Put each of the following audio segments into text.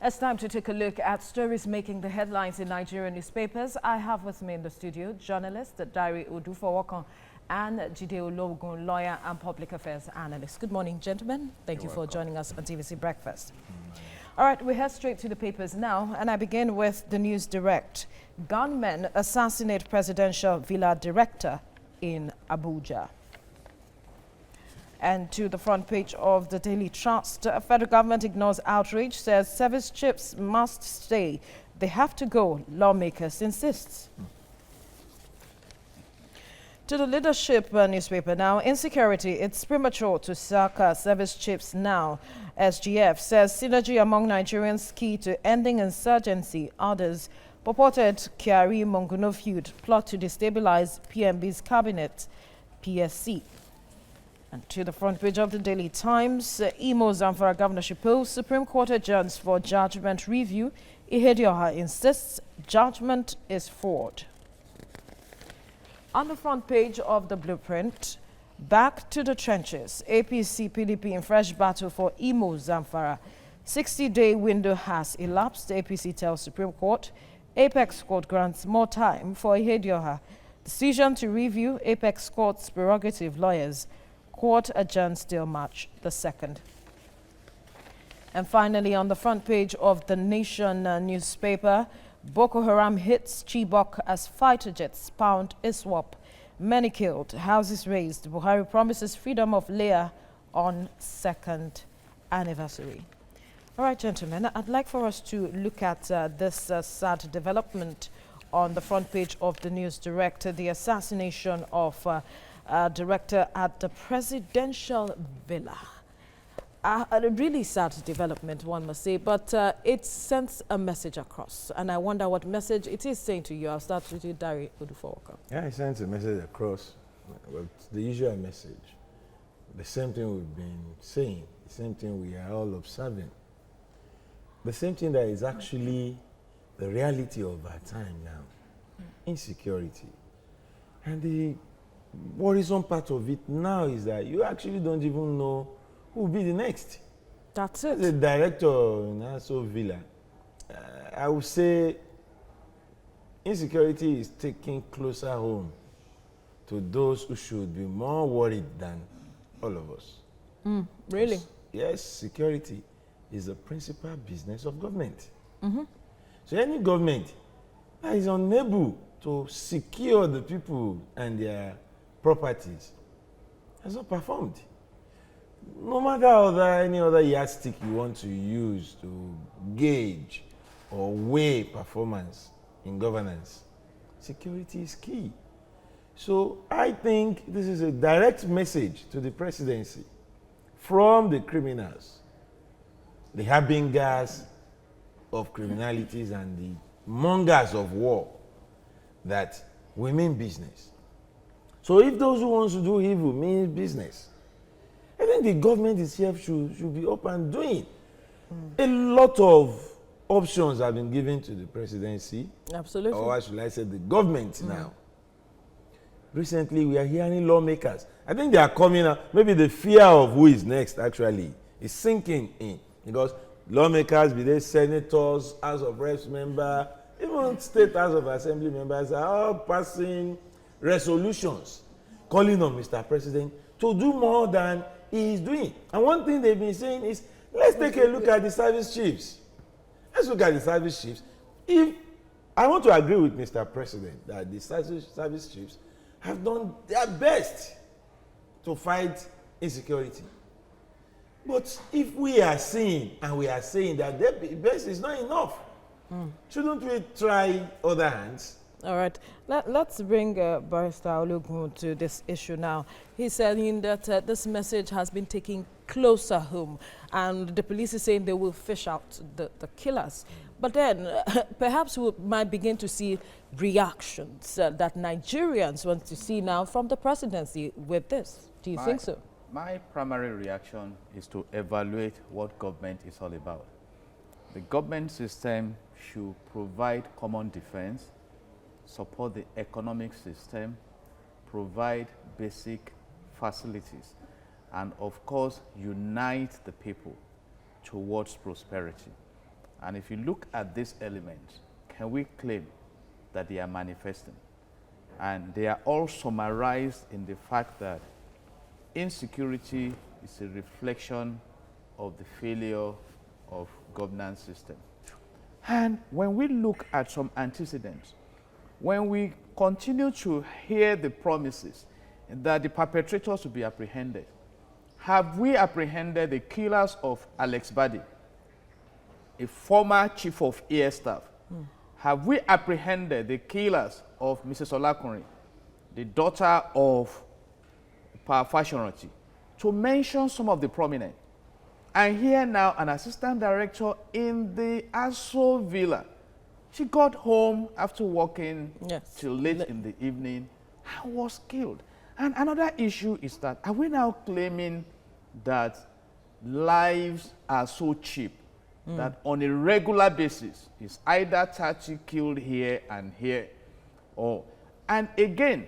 It's time to take a look at stories making the headlines in Nigerian newspapers. I have with me in the studio journalist Dari Odufowokon and Jide Ologun, lawyer and public affairs analyst. Good morning, gentlemen. Thank you for joining us on TVC Breakfast. All right, we head straight to the papers now, and I begin with the News Direct. Gunmen assassinate presidential villa director in Abuja. And to the front page of the Daily Trust, federal government ignores outrage, says service chiefs must stay. They have to go, lawmakers insist. To the leadership newspaper now, Insecurity, it's premature to sack service chiefs now. SGF says synergy among Nigerians key to ending insurgency. Others purported Kyari Monguno feud plot to destabilize PMB's cabinet, PSC. And to the front page of the Daily Times, Imo Zamfara governorship poll, Supreme Court adjourns for judgment review. Ihedioha insists judgment is forward. On the front page of the Blueprint, back to the trenches. APC PDP in fresh battle for Imo Zamfara. 60-day window has elapsed, APC tells Supreme Court. Apex Court grants more time for Ihedioha. Decision to review Apex Court's prerogative lawyers. Court adjourns till March the 2nd. And finally, on the front page of the Nation newspaper, Boko Haram hits Chibok as fighter jets pound ISWAP. Many killed, houses razed. Buhari promises freedom of Leah on 2nd anniversary. All right, gentlemen, I'd like for us to look at this sad development on the front page of the News Direct, the assassination of director at the presidential villa. A really sad development, one must say, but it sends a message across. And I wonder what message it is saying to you. I'll start with you, Dari Odufowokon. Yeah, it sends a message across. Well, the usual message. The same thing we've been saying, the same thing we are all observing. The same thing that is actually the reality of our time now. Insecurity. And the worrisome part of it now is that you actually don't even know who will be the next. That's it. The director in Aso Villa, I would say insecurity is taking closer home to those who should be more worried than all of us. Really? Yes, security is the principal business of government. So any government that is unable to secure the people and their properties has not performed. No matter any other yardstick you want to use to gauge or weigh performance in governance, security is key. So I think this is a direct message to the presidency from the criminals, the harbingers of criminalities and the mongers of war, that we mean business. So if those who want to do evil mean business, I think the government itself should be up and doing. A lot of options have been given to the presidency. Absolutely. Or should I say the government now. Recently, we are hearing lawmakers. I think they are coming out. Maybe the fear of who is next actually is sinking in. Because lawmakers, be they senators, House of Reps member, even State House of Assembly members are all passing resolutions calling on Mr. President to do more than he is doing. And one thing they've been saying is, let's take a look at the service chiefs. Let's look at the service chiefs. If I want to agree with Mr. President that the service chiefs have done their best to fight insecurity. But if we are seeing and we are saying that their best is not enough, shouldn't we try other hands? All right. Let's bring Barrister Ologun to this issue now. He's saying that this message has been taken closer home, and the police is saying they will fish out the killers. But then perhaps we might begin to see reactions that Nigerians want to see now from the presidency with this. Do you think so? My primary reaction is to evaluate what government is all about. The government system should provide common defense, support the economic system, provide basic facilities, and of course, unite the people towards prosperity. And if you look at these elements, can we claim that they are manifesting? And they are all summarized in the fact that insecurity is a reflection of the failure of governance system. And when we look at some antecedents, when we continue to hear the promises that the perpetrators will be apprehended, have we apprehended the killers of Alex Badi, a former chief of air staff? Have we apprehended the killers of Mrs. Olakunrin, the daughter of Fashionroti, to mention some of the prominent? And here now, an assistant director in the Aso Villa. She got home after working till late in the evening and was killed. And another issue is that, are we now claiming that lives are so cheap that on a regular basis is either 30 killed here and here? And again,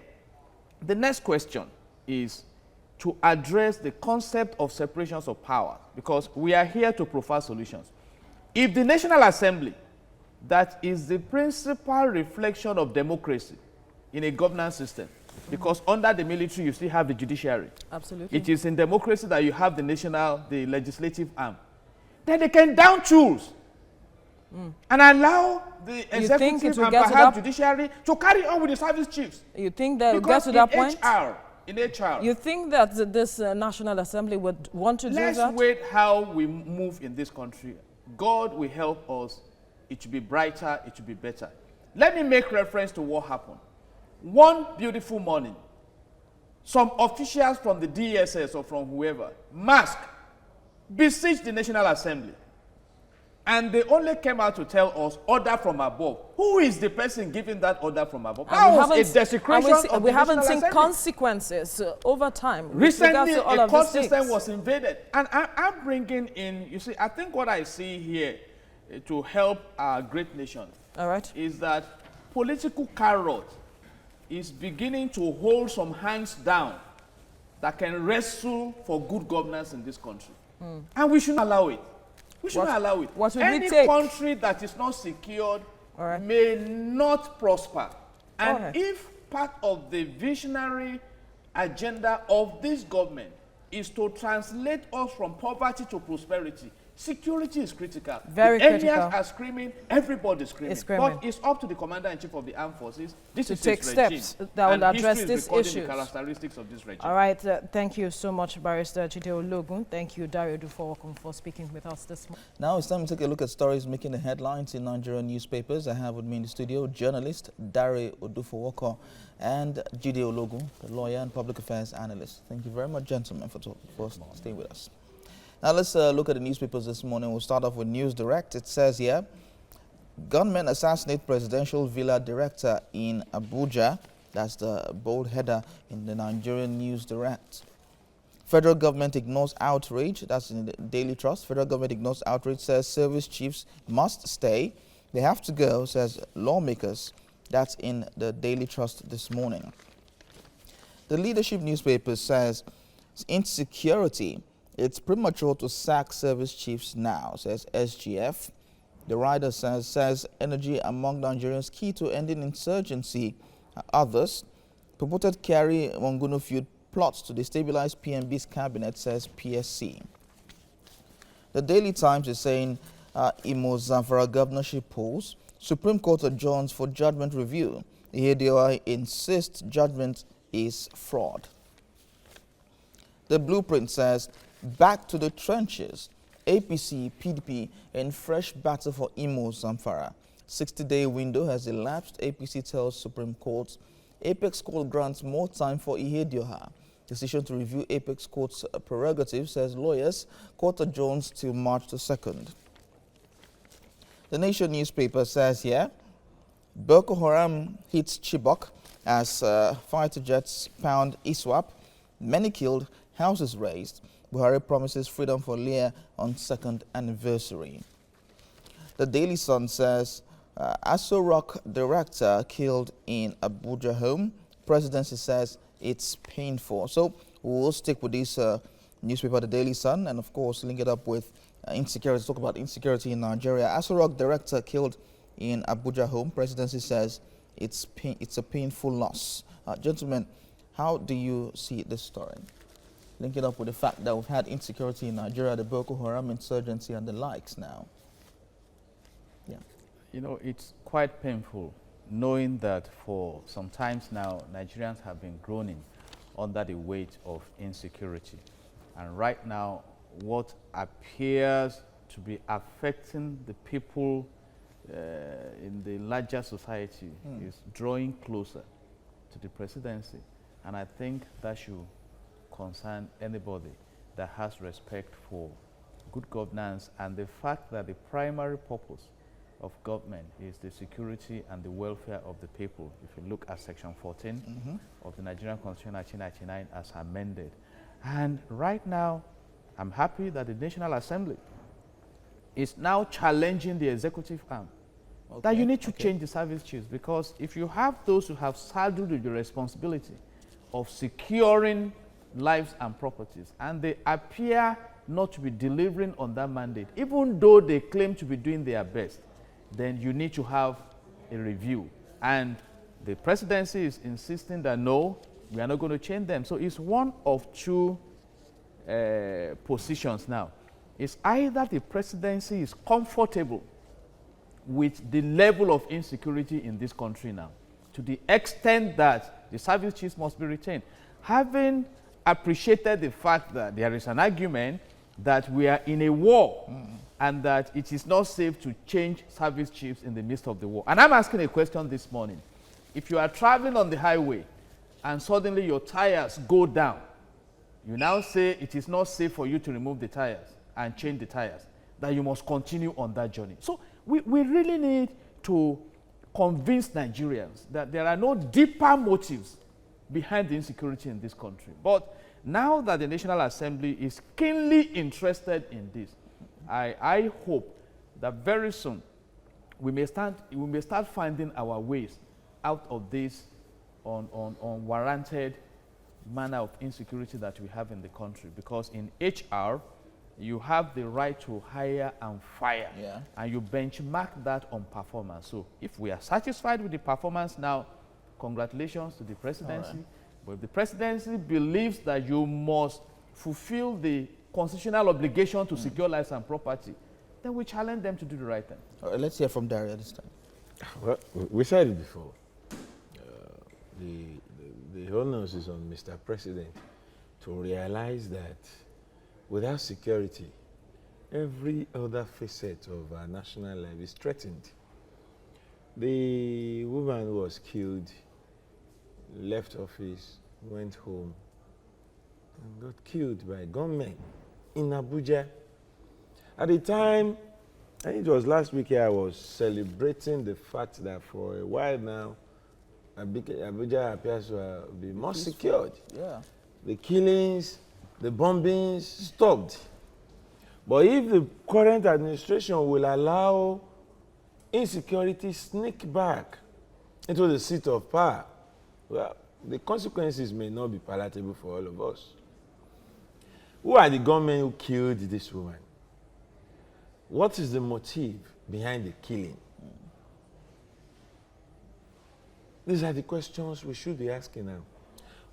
the next question is to address the concept of separations of power, because we are here to provide solutions. If the National Assembly, that is the principal reflection of democracy in a governance system, because under the military you still have the judiciary. Absolutely. It is in democracy that you have the legislative arm. Then they can down tools and allow the executive and perhaps judiciary to carry on with the service chiefs. You think that will get to that point? In HR. You think that this National Assembly would want to do that? Let's wait how we move in this country. God will help us. It should be brighter, it should be better. Let me make reference to what happened. One beautiful morning, some officials from the DSS or from whoever, masked, besieged the National Assembly. And they only came out to tell us, order from above. Who is the person giving that order from above? That was a desecration of the National Assembly. We haven't seen consequences over time. Recently, a court system was invaded. And I'm bringing in, you see, I think what I see here to help our great nation is that political carrot is beginning to hold some hands down that can wrestle for good governance in this country. And we shouldn't allow it. We shouldn't allow it. Any country that is not secured may not prosper. And if part of the visionary agenda of this government is to translate us from poverty to prosperity, security is critical. Very critical. Areas are screaming, everybody's screaming. But it's up to the Commander-in-Chief of the Armed Forces to take steps that will address these issues. The characteristics of this regime. All right. Thank you so much, Barrister Jide Ologun. Thank you, Dario Dufoakun, for speaking with us this morning. Now it's time to take a look at stories making the headlines in Nigerian newspapers. I have with me in the studio journalist Dario Dufoakun and Jide Ologun, the lawyer and public affairs analyst. Thank you very much, gentlemen, for staying with us. Now let's look at the newspapers this morning. We'll start off with News Direct. It says here, gunmen assassinate presidential villa director in Abuja. That's the bold header in the Nigerian News Direct. Federal government ignores outrage. That's in the Daily Trust. Federal government ignores outrage, says service chiefs must stay. They have to go, says lawmakers. That's in the Daily Trust this morning. The Leadership newspaper says insecurity. It's premature to sack service chiefs now, says SGF. The rider says energy among Nigerians key to ending insurgency. Others purported carry Mongunu feud plots to destabilize PMB's cabinet, says PSC. The Daily Times is saying Imo Zamfara governorship polls. Supreme Court adjourns for judgment review. Ihedioha insists judgment is fraud. The Blueprint says back to the trenches. APC, PDP in fresh battle for Imo Zamfara. 60-day window has elapsed, APC tells Supreme Court. Apex Court grants more time for Ihedioha. Decision to review Apex Court's prerogative, says lawyers. Court adjourns till March the 2nd. The Nation newspaper says here, Boko Haram hits Chibok as fighter jets pound ISWAP. Many killed, houses razed. Buhari promises freedom for Leah on 2nd anniversary. The Daily Sun says, Aso Rock director killed in Abuja home. Presidency says it's painful. So we'll stick with this newspaper, the Daily Sun, and of course link it up with insecurity. Talk about insecurity in Nigeria. Aso Rock director killed in Abuja home. Presidency says it's a painful loss. Gentlemen, how do you see this story? Link it up with the fact that we've had insecurity in Nigeria, the Boko Haram insurgency and the likes now. Yeah. You know, it's quite painful knowing that for some times now, Nigerians have been groaning under the weight of insecurity. And right now, what appears to be affecting the people in the larger society is drawing closer to the presidency. And I think that should concern anybody that has respect for good governance and the fact that the primary purpose of government is the security and the welfare of the people. If you look at Section 14 of the Nigerian Constitution 1999 as amended. And right now, I'm happy that the National Assembly is now challenging the executive arm. That you need to change the service chiefs, because if you have those who have saddled with the responsibility of securing lives and properties, and they appear not to be delivering on that mandate, even though they claim to be doing their best, then you need to have a review. And the presidency is insisting that no, we are not going to change them. So it's one of two positions now. It's either the presidency is comfortable with the level of insecurity in this country now, to the extent that the service chiefs must be retained. Having appreciated the fact that there is an argument that we are in a war and that it is not safe to change service chiefs in the midst of the war. And I'm asking a question this morning. If you are traveling on the highway and suddenly your tires go down, you now say it is not safe for you to remove the tires and change the tires, that you must continue on that journey. So we really need to convince Nigerians that there are no deeper motives behind the insecurity in this country. But now that the National Assembly is keenly interested in this, I hope that very soon we may start finding our ways out of this unwarranted manner of insecurity that we have in the country. Because in HR, you have the right to hire and fire, and you benchmark that on performance. So if we are satisfied with the performance now, congratulations to the presidency. Right. But if the presidency believes that you must fulfill the constitutional obligation to secure lives and property, then we challenge them to do the right thing. All right, let's hear from Daria this time. Well, we said it before. The onus is on Mr. President to realize that without security, every other facet of our national life is threatened. The woman who was killed left office, went home, and got killed by gunmen in Abuja. At the time, I think it was last week here, I was celebrating the fact that for a while now, Abuja appears to be more secured. Yeah. The killings, the bombings stopped. But if the current administration will allow insecurity sneak back into the seat of power, well, the consequences may not be palatable for all of us. Who are the gunmen who killed this woman? What is the motive behind the killing? These are the questions we should be asking now.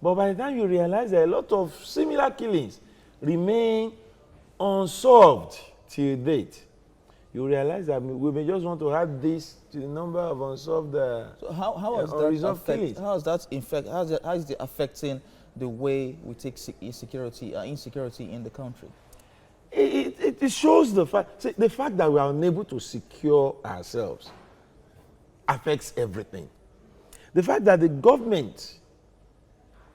But by the time you realize that a lot of similar killings remain unsolved till date, you realize that we may just want to add this to the number of unsolved so how is it affecting the way we take insecurity in the country? It shows the fact that we are unable to secure ourselves affects everything. The fact that the government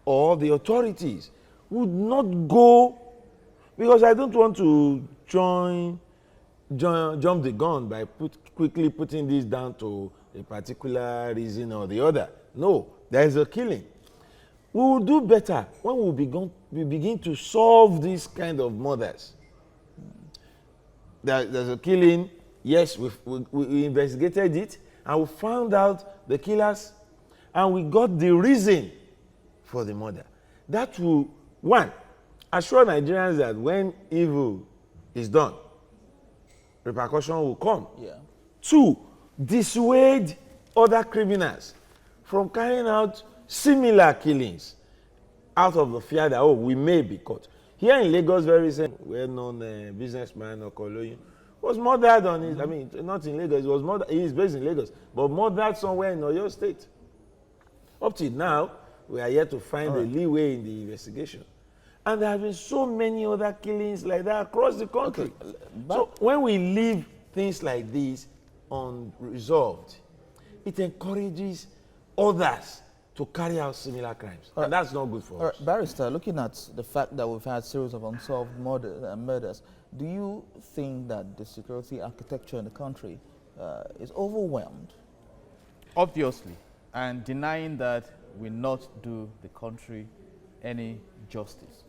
or the authorities would not go, because I don't want to jump the gun by quickly putting this down to a particular reason or the other. No, there is a killing. We will do better when we begin to solve these kind of murders. There's a killing, yes, we investigated it, and we found out the killers, and we got the reason for the murder. That will, one, assure Nigerians that when evil is done, repercussion will come. Yeah. 2, dissuade other criminals from carrying out similar killings out of the fear that, oh, we may be caught. Here in Lagos, very recent, well-known businessman Okoloyin was murdered on his, I mean, not in Lagos, he was murdered, he is based in Lagos, but murdered somewhere in Oyo State. Up till now, we are yet to find a leeway in the investigation. And there have been so many other killings like that across the country. Okay. So when we leave things like this unresolved, it encourages others to carry out similar crimes. And that's not good for us. Barrister, looking at the fact that we've had series of unsolved murders, do you think that the security architecture in the country is overwhelmed? Obviously, and denying that will not do the country any justice.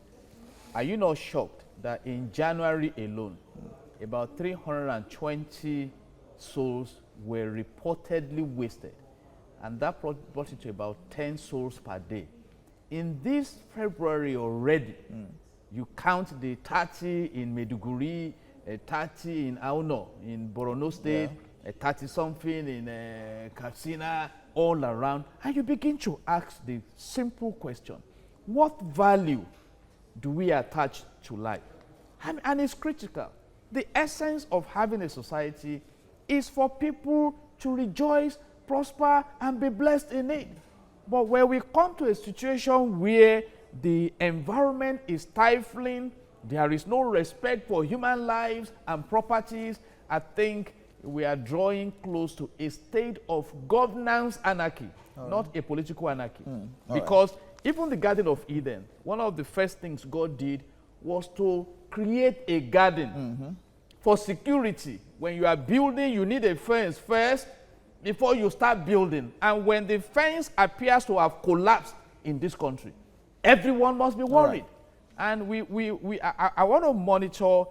Are you not shocked that in January alone, about 320 souls were reportedly wasted, and that brought it to about 10 souls per day? In this February already, you count the 30 in Maiduguri, 30 in Auno, in Borno State, 30-something in Katsina, all around, and you begin to ask the simple question: what value do we attach to life? And it's critical. The essence of having a society is for people to rejoice, prosper, and be blessed in it. But when we come to a situation where the environment is stifling, there is no respect for human lives and properties, I think we are drawing close to a state of governance anarchy, not a political anarchy. Because even the Garden of Eden, one of the first things God did was to create a garden for security. When you are building, you need a fence first before you start building. And when the fence appears to have collapsed in this country, everyone must be worried. And I want to monitor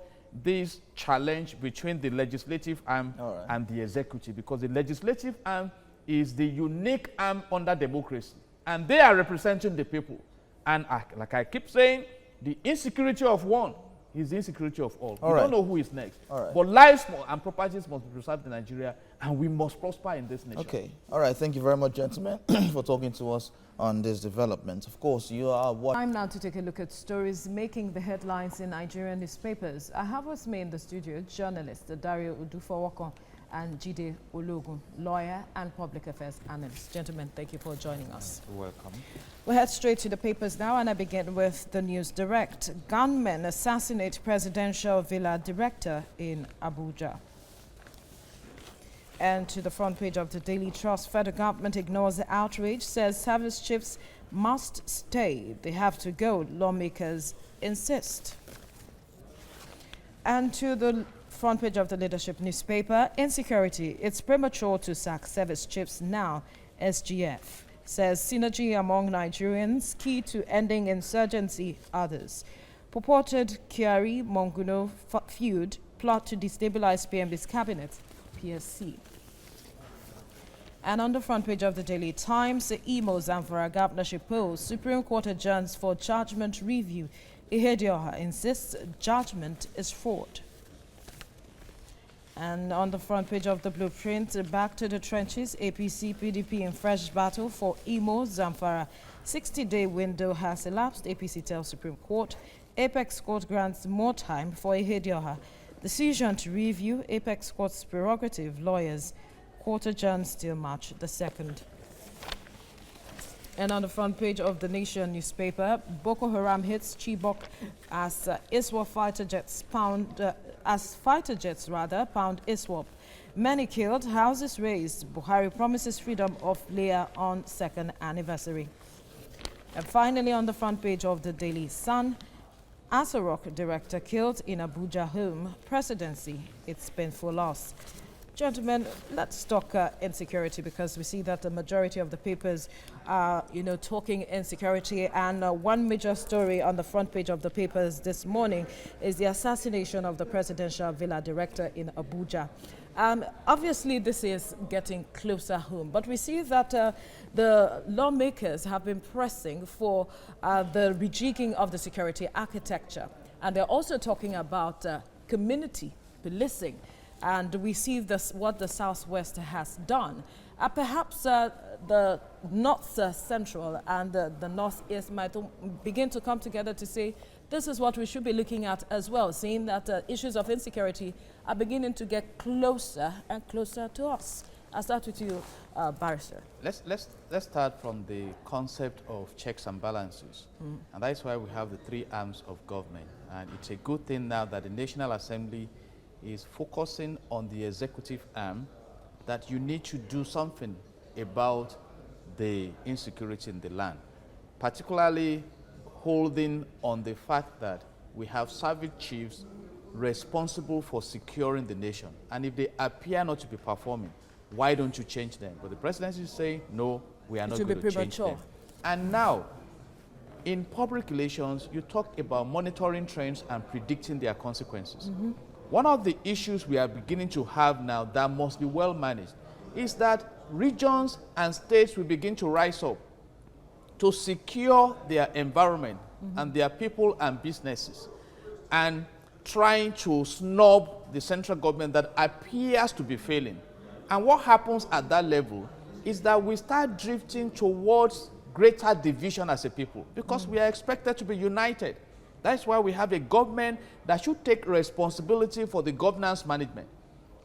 this challenge between the legislative arm and the executive, because the legislative arm is the unique arm under democracy, and they are representing the people. And like I keep saying, the insecurity of one is the insecurity of all. We don't know who is next. But lives and properties must be preserved in Nigeria, and we must prosper in this nation. Okay. All right. Thank you very much, gentlemen, for talking to us on this development. Of course, you are what... Time now to take a look at stories making the headlines in Nigerian newspapers. I have with me in the studio journalist Dario Udufowoko and Jide Ologun, lawyer and public affairs analyst. Gentlemen, thank you for joining us. You're welcome. We'll head straight to the papers now, and I begin with the news direct. Gunmen assassinate presidential villa director in Abuja. And to the front page of the Daily Trust, federal government ignores the outrage, says service chiefs must stay. They have to go, lawmakers insist. And to the front page of the Leadership newspaper, Insecurity, it's premature to sack service chiefs now, SGF. Says synergy among Nigerians, key to ending insurgency, others. Purported Kyari-Monguno feud, plot to destabilize PMD's cabinet, PSC. And on the front page of the Daily Times, the Imo Zamfara governorship polls, Supreme Court adjourns for judgment review. Ihedioha insists judgment is fraud. And on the front page of the Blueprint, back to the trenches, APC, PDP in fresh battle for Imo Zamfara. 60-day window has elapsed, APC tells Supreme Court. Apex Court grants more time for Ihedioha. Decision to review Apex Court's prerogative, lawyers. Court adjourns till March the 2nd. And on the front page of the Nation newspaper, Boko Haram hits Chibok as ISWAP fighter jets pound ISWAP. Many killed, houses razed. Buhari promises freedom of Leah on 2nd anniversary. And finally, on the front page of the Daily Sun, Asarok director killed in Abuja home. Presidency, its painful loss. Gentlemen, let's talk insecurity, because we see that the majority of the papers are, talking insecurity. And one major story on the front page of the papers this morning is the assassination of the presidential villa director in Abuja. Obviously, this is getting closer home, but we see that the lawmakers have been pressing for the rejigging of the security architecture. And they're also talking about community policing. and we see this, what the Southwest has done. Perhaps the North Central and the Northeast might begin to come together to say, this is what we should be looking at as well, seeing that issues of insecurity are beginning to get closer and closer to us. I'll start with you, Barrister. Let's start from the concept of checks and balances. And that's why we have the three arms of government. And it's a good thing now that the National Assembly is focusing on the executive arm, that you need to do something about the insecurity in the land, particularly holding on the fact that we have service chiefs responsible for securing the nation. And if they appear not to be performing, why don't you change them? But the presidency is saying, no, we are not going to change them. And now, in public relations, you talk about monitoring trends and predicting their consequences. One of the issues we are beginning to have now that must be well managed is that regions and states will begin to rise up to secure their environment and their people and businesses, and trying to snub the central government that appears to be failing. And what happens at that level is that we start drifting towards greater division as a people, because we are expected to be united. That's why we have a government that should take responsibility for the governance management.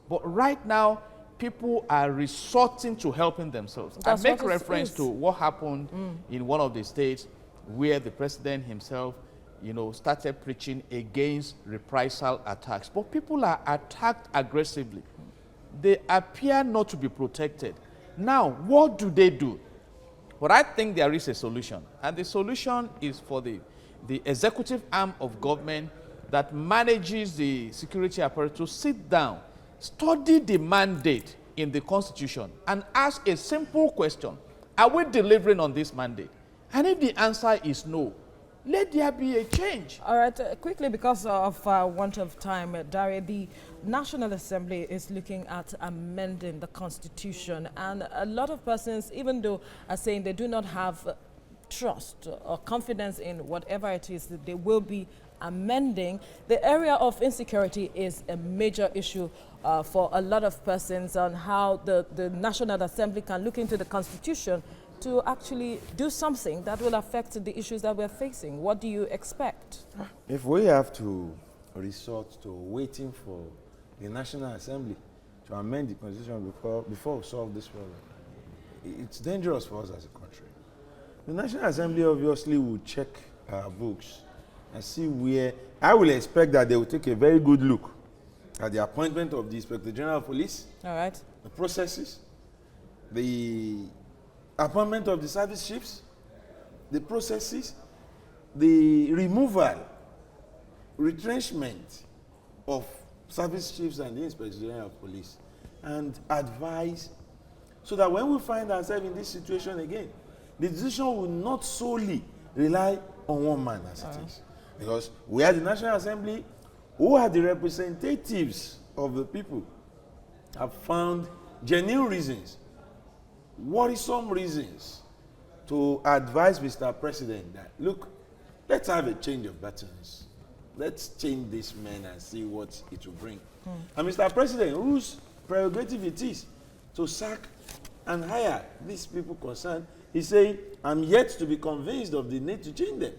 But right now, people are resorting to helping themselves. I make reference to what happened in one of the states where the president himself, started preaching against reprisal attacks. But people are attacked aggressively. They appear not to be protected. Now, what do they do? But I think there is a solution. And the solution is for the executive arm of government that manages the security apparatus to sit down, study the mandate in the Constitution, and ask a simple question: are we delivering on this mandate? And if the answer is no, let there be a change. All right, quickly, because of want of time, Dare, the National Assembly is looking at amending the Constitution, and a lot of persons, even though are saying they do not have trust or confidence in whatever it is that they will be amending, the area of insecurity is a major issue for a lot of persons, on how the National Assembly can look into the Constitution to actually do something that will affect the issues that we're facing. What do you expect? If we have to resort to waiting for the National Assembly to amend the Constitution before we solve this problem, it's dangerous for us as a country. The National Assembly obviously will check our books and see where. I will expect that they will take a very good look at the appointment of the Inspector General of Police, all right, the processes, the appointment of the service chiefs, the processes, the removal, retrenchment of service chiefs and the Inspector General of Police, and advise, so that when we find ourselves in this situation again, the decision will not solely rely on one man as it is. Because we are the National Assembly, who are the representatives of the people, have found genuine reasons, worrisome reasons, to advise Mr. President that, look, let's have a change of batons. Let's change this man and see what it will bring. And Mr. President, whose prerogative it is to sack and hire these people concerned, he's saying, I'm yet to be convinced of the need to change them.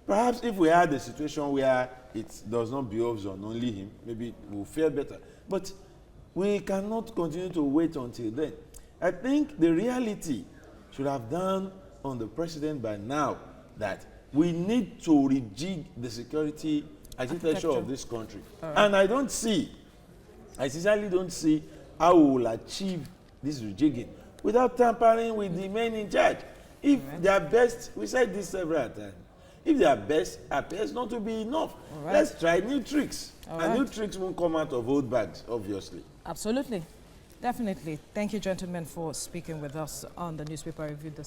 Perhaps if we had a situation where it does not behove on only him, maybe we'll fare better. But we cannot continue to wait until then. I think the reality should have dawned on the president by now that we need to rejig the security architecture of this country. And I sincerely don't see how we will achieve this rejigging without tampering with the men in charge. If their best, we said this several times, if their best appears not to be enough, let's try new tricks. And new tricks won't come out of old bags, obviously. Absolutely. Definitely. Thank you, gentlemen, for speaking with us on the Newspaper Review this